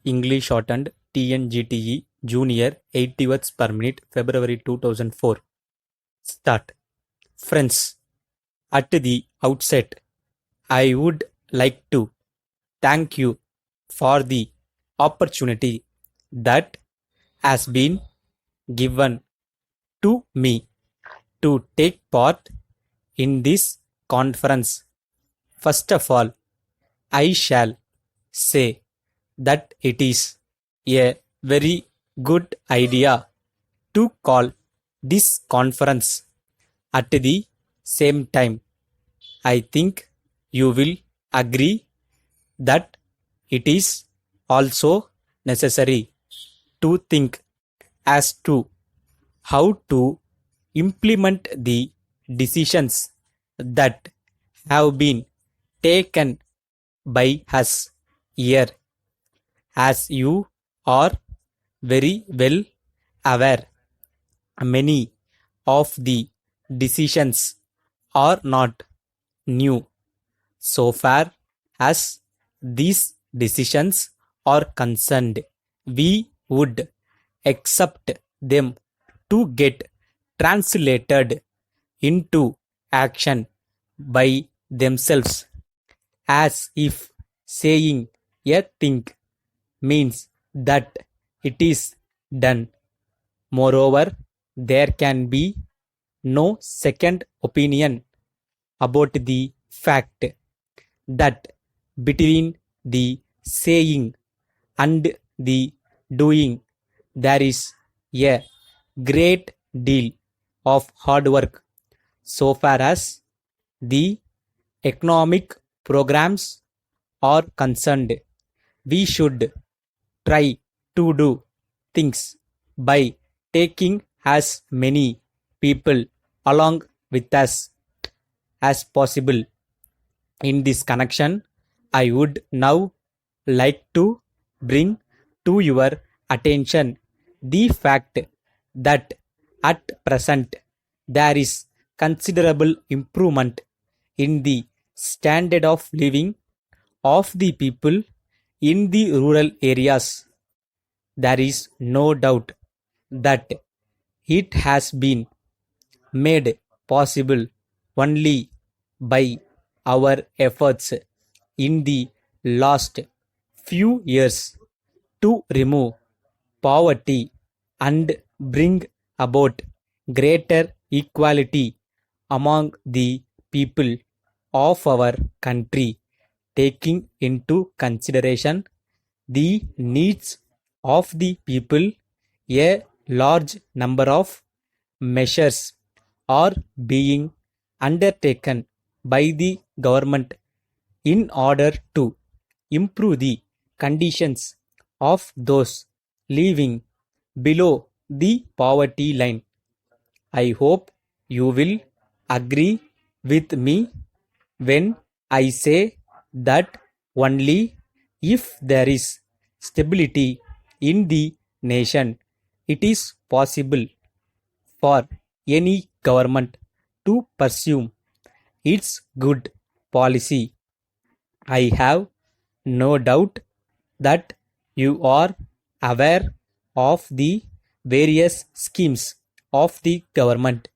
English shortened TNGTE Junior 80 words per minute February 2004. Start. Friends, at the outset, I would like to thank you for the opportunity that has been given to me to take part in this conference. First of all, I shall say that it is a very good idea to call this conference at the same time. I think you will agree that it is also necessary to think as to how to implement the decisions that have been taken by us here. As you are very well aware, many of the decisions are not new. So far as these decisions are concerned, we would accept them to get translated into action by themselves, as if saying a thing means that it is done. Moreover, there can be no second opinion about the fact that between the saying and the doing there is a great deal of hard work. So far as the economic programs are concerned, we should try to do things by taking as many people along with us as possible. In this connection, I would now like to bring to your attention the fact that at present there is considerable improvement in the standard of living of the people in the rural areas. There is no doubt that it has been made possible only by our efforts in the last few years to remove poverty and bring about greater equality among the people of our country, taking into consideration the needs of the people. A large number of measures are being undertaken by the government in order to improve the conditions of those living below the poverty line. I hope you will agree with me when I say that only if there is stability in the nation, it is possible for any government to pursue its good policy. I have no doubt that you are aware of the various schemes of the government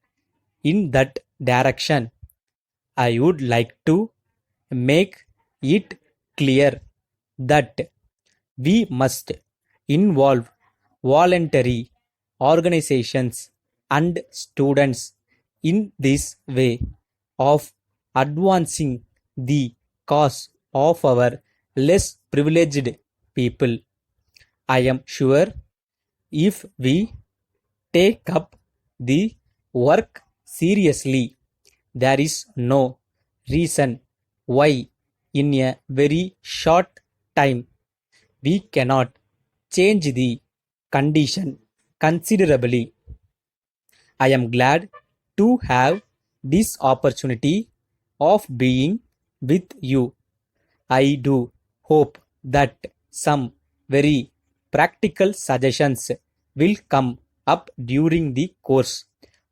in that direction. I would like to make it clear that we must involve voluntary organizations and students in this way of advancing the cause of our less privileged people. I am sure if we take up the work seriously, there is no reason why in a very short time we cannot change the condition considerably. I am glad to have this opportunity of being with you. I do hope that some very practical suggestions will come up during the course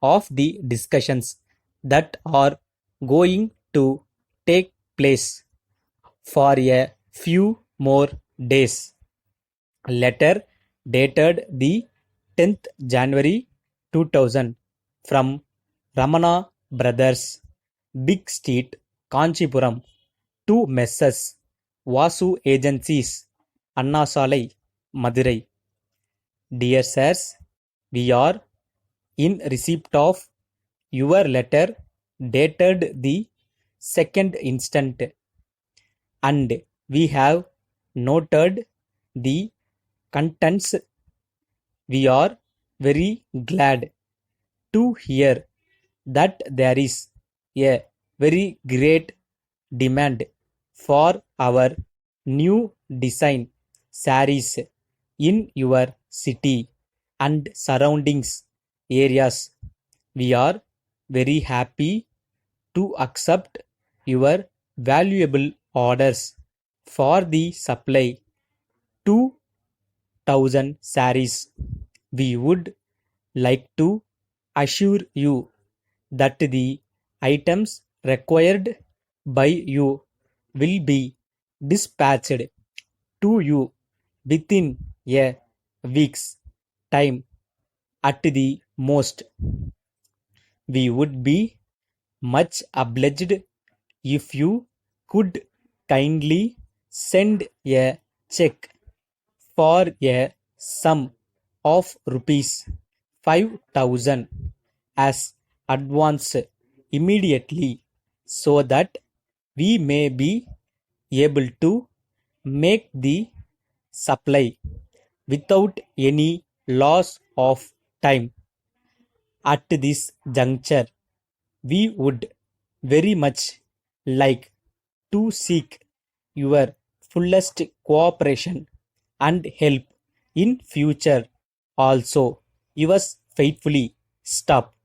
of the discussions that are going to take place for a few more days. Letter dated the 10th January 2000 from Ramana Brothers, Big Street, Kanchipuram, to Messrs. Vasu Agencies, Anna Salai, Madurai. Dear sirs, we are in receipt of your letter dated the 2nd instant, and we have noted the contents. We are very glad to hear that there is a very great demand for our new design sarees in your city and surroundings areas. We are very happy to accept your valuable orders for the supply 2,000 sarees. We would like to assure you that the items required by you will be dispatched to you within a week's time at the most. We would be much obliged if you could kindly send a check for a sum of rupees 5,000 as advance immediately, so that we may be able to make the supply without any loss of time. At this juncture, we would very much like to seek your fullest cooperation and help in future also. Yours faithfully, Stop.